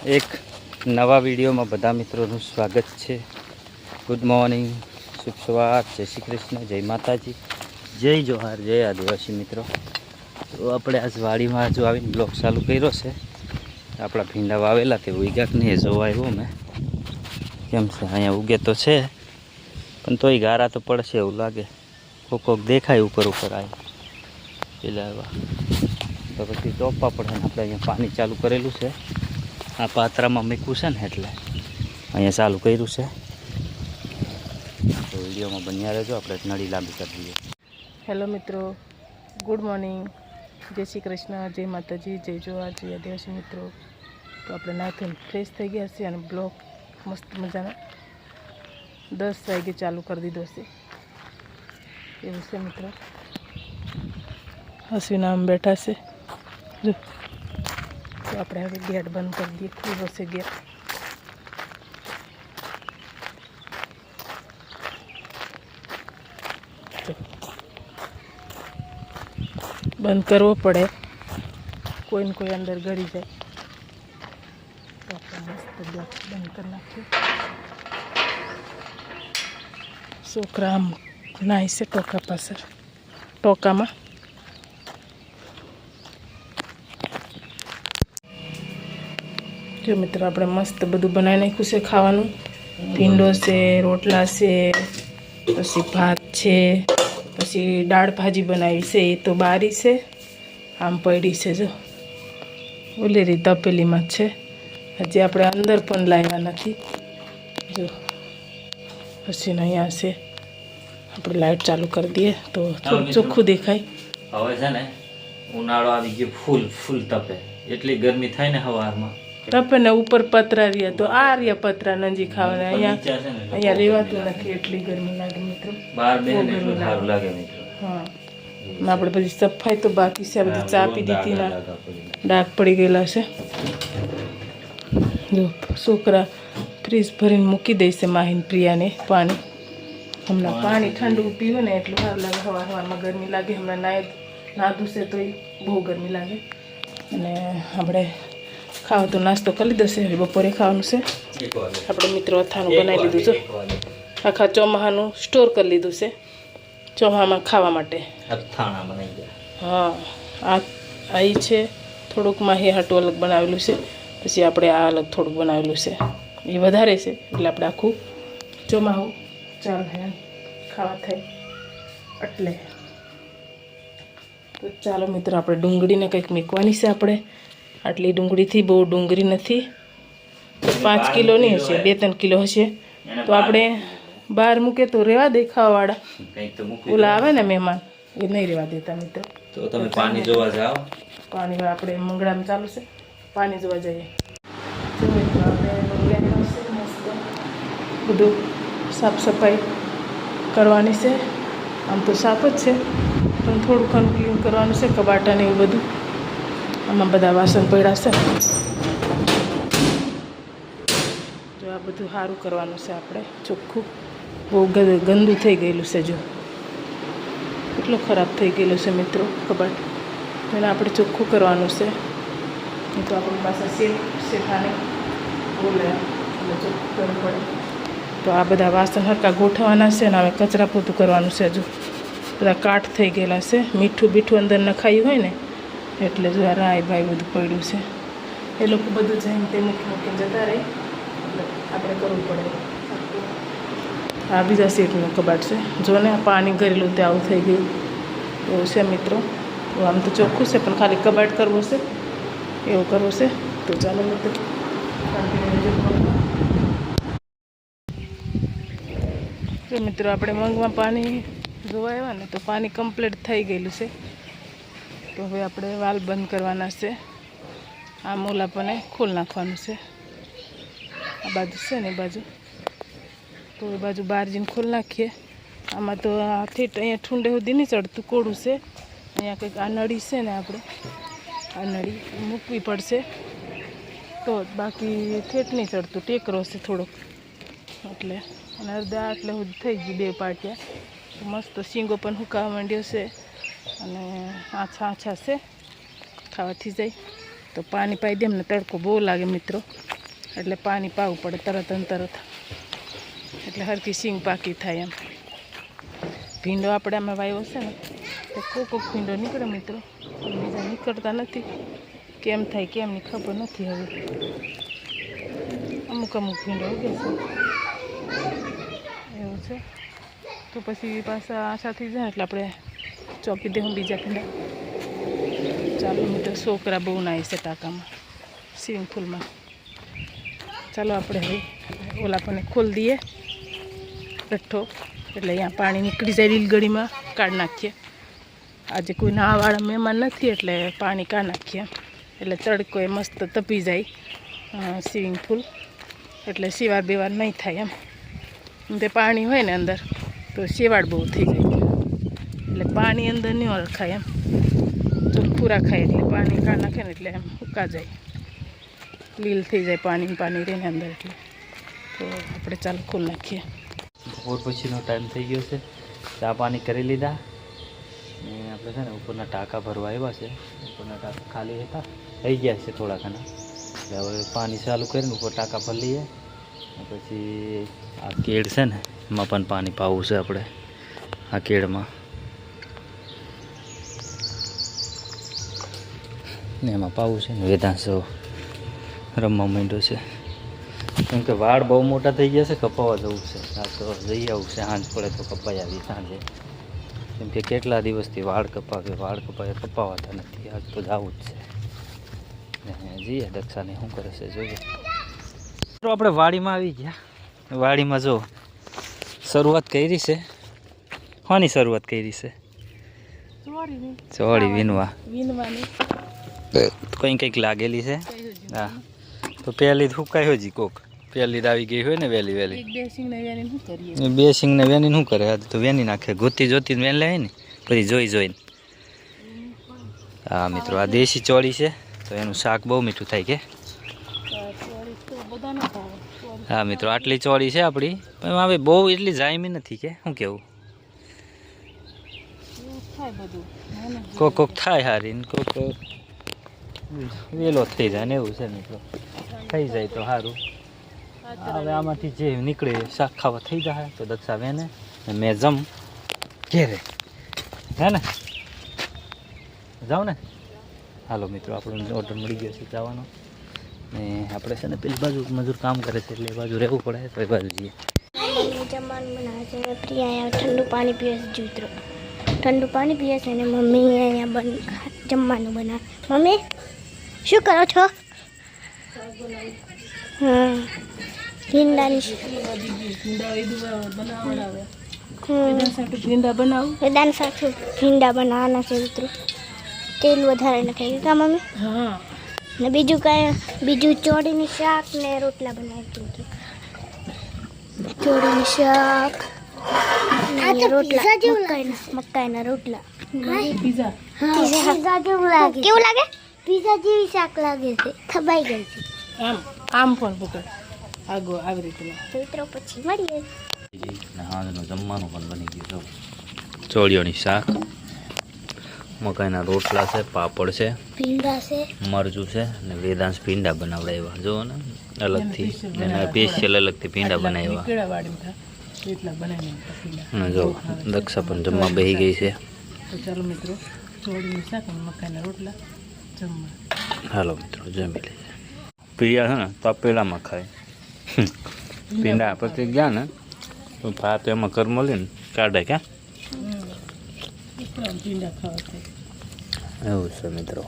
એક નવા વિડીયોમાં બધા મિત્રોનું સ્વાગત છે। ગુડ મોર્નિંગ, શુભ સવાર, જય શ્રી કૃષ્ણ, જય માતાજી, જય જોહાર, જય આદિવાસી મિત્રો। તો આપણે આજ વાડીમાં જો આવીને બ્લોગ ચાલુ કર્યો છે। આપણા ભીંડા વાવેલા તે ઉગ્યા કે નહીં જોવા આવ્યો મેં કેમ છે। અહીંયા ઉગે તો છે પણ તોય ગારા તો પડશે એવું લાગે। કોક દેખાય ઉપર આવે પેલા એવા તો પછી ટોપવા પડે ને। આપણે અહીંયા પાણી ચાલુ કરેલું છે। આ પાત્રામાં મૂક્યું છે ને એટલે અહીંયા ચાલુ કર્યું છે। તો વિડીયોમાં બન્યા રહેજો, આપણે નળી લાંબી કરી દઈએ। હેલો મિત્રો, ગુડ મોર્નિંગ, જય શ્રી કૃષ્ણ, જય માતાજી, જય જોહાર, જય આદિવાસી મિત્રો। તો આપણે નાખીને ફ્રેશ થઈ ગયા છે અને બ્લોગ મસ્ત મજાનો 10 વાગે ચાલુ કરી દીધો છે એવું છે મિત્રો। હસીના આમ બેઠા છે જો। તો આપણે હવે ગેટ બંધ કરી દઈએ, ખુલ્લો છે ગેટ। બંધ કરવો પડે, કોઈને કોઈ અંદર ગળી જાય તો આપણે મસ્ત ગેટ બંધ કરી નાખીએ। છોકરા આમ નાય છે ટોકા પાસે, ટોકામાં જો મિત્રો આપણે મસ્ત બધું બનાવી નાખ્યું છે ખાવાનું। ભીંડો છે, રોટલા છે, પછી ભાત છે, પછી દાળ ભાજી બનાવી છે, એ તો બારી છે, આમ પડી છે જો ઓલેરી તપેલીમાં છે। હજી આપણે અંદર પણ લાવ્યા નથી જો। પછી અહીંયા છે, આપણે લાઇટ ચાલુ કરી દઈએ તો થોડું ચોખ્ખું દેખાય। હવે છે ને ઉનાળો આવી ગયો, ફૂલ તપે, એટલી ગરમી થાય ને સવારમાં તપે ને ઉપર પતરા રહ્યા તો આ રહ્યા પતરા નજી ખાવાના। અહીંયા રહેવાતું નથી, એટલી ગરમી લાગે મિત્રો, બહાર બેસીને એટલું સારું લાગે મિત્રો। હા, આપણે બધી સફાઈ તો બાકી છે, બધી ચા પી દીધી ના ડાઘ પડી ગયેલા છે જો। છોકરા ફ્રીજ ભરીને મૂકી દેશે માહીન પ્રિયાને પાણી। હમણાં પાણી ઠંડુ પીવું ને એટલું સારું લાગે। સવારમાં ગરમી લાગે, હમણાં નાધું છે તો બહુ ગરમી લાગે। અને આપણે ખાવા તો નાસ્તો કરી લીધો છે, હવે બપોરે ખાવાનું છે। આપણે મિત્રો અથાણું બનાવી લીધું છે, આખા ચોમાહાનું સ્ટોર કરી લીધું છે ચોમાહામાં ખાવા માટે। હા, આ છે થોડુંક માહી હાટું અલગ બનાવેલું છે, પછી આપણે આ અલગ થોડુંક બનાવેલું છે, એ વધારે છે એટલે આપણે આખું ચોમાહું ચાલે ખાવા થાય એટલે। તો ચાલો મિત્રો, આપણે ડુંગળીને કંઈક મૂકવાની છે। આપણે આટલી ડુંગળીથી બહુ ડુંગળી નથી, 5 કિલોની હશે, 2-3 કિલો હશે। તો આપણે બહાર મૂકે તો રહેવા દે ખાવાવાળા, ઓલા આવે ને મહેમાન, એ નહીં રહેવા દેતા મિત્રો। તો તમે પાણી જોવા જાઓ, પાણી આપણે મંગળામાં ચાલુ છે, પાણી જોવા જઈએ। તો મિત્રો આપણે મંગળામાં છે મસ્ત બધું સાફ સફાઈ કરવાની છે। આમ તો સાફ જ છે પણ થોડું ઘણું ક્લીન કરવાનું છે, કબાટાને એવું બધું। આમાં બધા વાસણ પડ્યા છે જો। આ બધું સારું કરવાનું છે આપણે, ચોખ્ખું। બહુ ગંદુ થઈ ગયેલું છે જો, કેટલું ખરાબ થઈ ગયેલું છે મિત્રો કબાટ, એને આપણે ચોખ્ખું કરવાનું છે। નહીં તો આપણી પાસે શેઠાને બોલે એટલે ચોખ્ખું કરવું પડે। તો આ બધા વાસણ હરકા ગોઠવવાના છે ને હવે કચરા પોતું કરવાનું છે જો। બધા કાટ થઈ ગયેલા છે, મીઠું બીઠું અંદર નખાયું હોય ને એટલે જો આ રાય ભાઈ બધું પડ્યું છે, એ લોકો બધું જઈને તે મૂકીને જતા રહે એટલે આપણે કરવું પડે। આ બીજા સેટનું કબાટ છે જો ને, પાણી કરેલું તે આવું થઈ ગયું એવું છે મિત્રો। તો આમ તો ચોખ્ખું છે પણ ખાલી કબાટ કરવું છે, એવું કરવું છે। તો ચાલો મિત્રો, તો મિત્રો આપણે મંગમાં પાણી જોવા આવ્યા ને તો પાણી કમ્પ્લીટ થઈ ગયેલું છે। તો હવે આપણે વાલ બંધ કરવાના છે, આ મોલા પણ ખોલ નાખવાનું છે। આ બાજુ છે ને એ બાજુ, તો એ બાજુ બહાર જઈને ખોલ નાખીએ। આમાં તો આથી અહીંયા ઠુંડે સુધી નહીં ચડતું, કોળું છે। અહીંયા કંઈક આ નળી છે ને, આપણે આ નળી મૂકવી પડશે તો, બાકી ઠેઠ નહીં ચડતું, ટેકરો છે થોડોક એટલે। અને અડધા આટલે સુધી થઈ ગયું, 2 પાટિયા મસ્ત। શીંગો પણ હુકાવા માંડ્યો છે અને આછા છે, ખાવાથી જાય તો પાણી પાઈ દે ને તડકો બહુ લાગે મિત્રો, એટલે પાણી પાવું પડે તરત ને તરત, એટલે હરકી સિંગ પાકી થાય એમ. ભીંડો આપણે આમાં વાવ્યો છે ને તો કોક ભીંડો નીકળે મિત્રો, બીજા નીકળતા નથી. કેમ થાય કેમની ખબર નથી. હવે અમુક ભીંડો ઉગે છે એવું છે. તો પછી પાછા આશા થઈ જાય એટલે આપણે ચોપી દઉં બીજા ભીંડા. ચાલો મિત્રો, છોકરા બહુ નાય છે ટાંકામાં, સ્વિમિંગ પુલમાં. ચાલો આપણે હવે ઓલા પણ ખોલી દઈએ ગઠ્ઠો, એટલે અહીંયા પાણી નીકળી જાય લીલગડીમાં, કાઢી નાખીએ. આજે કોઈ નાવાવાળા મહેમાન નથી એટલે પાણી કાઢી નાખીએ, એટલે તડકો એ મસ્ત તપી જાય સ્વિમિંગ પુલ, એટલે શિવાર બેવાર નહીં થાય એમ. તે પાણી હોય ને અંદર તો શેવાળ બહુ થઈ જાય, એટલે પાણી અંદર નહીં ઓળખાય એમ. જો પૂરા ખાય એટલે પાણી કાઢી નાખે ને એટલે એમ ઉકા જાય, લીલ થઈ જાય પાણી રહીને અંદર. એટલે તો આપણે ચાલો ખોલી નાખીએ. બપોર પછીનો ટાઈમ થઈ ગયો છે, ચા પાણી કરી લીધા ને આપણે છે ને ઉપરના ટાંકા ભરવા આવ્યા છે. ઉપરના ટાંકા ખાલી હતા, થઈ ગયા છે થોડા ઘણા, એટલે હવે પાણી ચાલુ કરીને ઉપર ટાંકા ભરી લઈએ. પછી આ કેળ છે ને એમાં પણ પાણી પાવું છે આપણે. આ કેળમાં ને એમાં પાવું છે ને. વેદાંશ રમવા માંડ્યો છે, કેમ કે વાળ બહુ મોટા થઈ ગયા છે, કપાવવા જવું છે. આ તો જઈ આવું છે, સાંજ પડે તો કપાઈ આવી સાંજે, કેમ કે કેટલા દિવસથી વાળ કપાવાતા નથી. આજ તો જવું જ છે. જઈએ દક્ષાને શું કરે છે જોઈએ. તો આપણે વાડીમાં આવી ગયા. વાડીમાં જો શરૂઆત કરી છે. શાની શરૂઆત કરી છે? ચોળી વીણવા. કંઈક લાગેલી છે. હા, તો પહેલી સુકાય હોય જી કોક, પહેલી આવી ગઈ હોય ને વહેલી. બે સિંગને વેની શું કરે? તો વેની નાખે, જોતી વેન લે ને પછી જોઈને. હા મિત્રો, આ દેશી ચોળી છે તો એનું શાક બહુ મીઠું થાય કે. હા મિત્રો, આટલી ચોળી છે આપણી, પણ હવે બહુ એટલી જાયમી નથી કે શું કેવું. કોક થાય હારી ને કોક વેલો થઈ જાય ને એવું છે મિત્રો. થઈ જાય તો સારું. હવે આમાંથી જે નીકળે શાક ખાવા થઈ જાય તો દક્ષા વેને મેં જમ ઘેરે હે ને જાઉં ને. હાલો મિત્રો, આપણો ઓર્ડર મળી ગયો છે જવાનો, ને આપણે છે ને પેલી બાજુ મજૂર કામ કરે છે એટલે એ બાજુ રહેવું પડે, તો એ બાજુ જઈએ. જમવાનું બનાવે છે. પ્રિયા ઠંડુ પાણી પીવે છે. મિત્રો ઠંડુ પાણી પીવે છે અને મમ્મી અહીંયા જમવાનું બનાવે. મમ્મી શું કરો છો? ભીંડાની વેદાંત સાથે ભીંડા બનાવવાના છે મિત્રો. તેલ વધારે નખાય કા મમ્મી? હા. ને બીજું ચોળીની શાક ને રોટલા બનાવી દીધું. ચોળીની શાક રોટલા, મકાઈના રોટલા. પીઝા જેવું લાગે. કેવું લાગે? પીઝા જેવી શાક લાગે છે. ખબાઈ ગઈ છે. આમ પણ પકડ આગો આવી રીતના. મિત્રો પછી મળીએ. હાજનું જમવાનું પણ બની ગયું. ચોળીઓની શાક, મકાઈના રોટલા છે, પાપડ છે, ભીંડા છે, મરચું છે, અને વેદાંશ ભીંડા બનાવડાવ્યા જો ને અલગથી, એના સ્પેશિયલ અલગથી ભીંડા બનાવ્યા. જો દક્ષા પણ જમવા બેસી ગઈ છે. તો ચાલો મિત્રો, ચોળીનું શાક અને મકાઈના રોટલા જમવા. હાલો મિત્રો, જમી લઈએ. પ્રિયા છે ને તપેલામાં ખાય. ભીંડા પછી ગયા ને તો ભાત એમાં કર્મ લઈને કાઢે ક્યાં ભીંડા ખાવા એવું છે મિત્રો.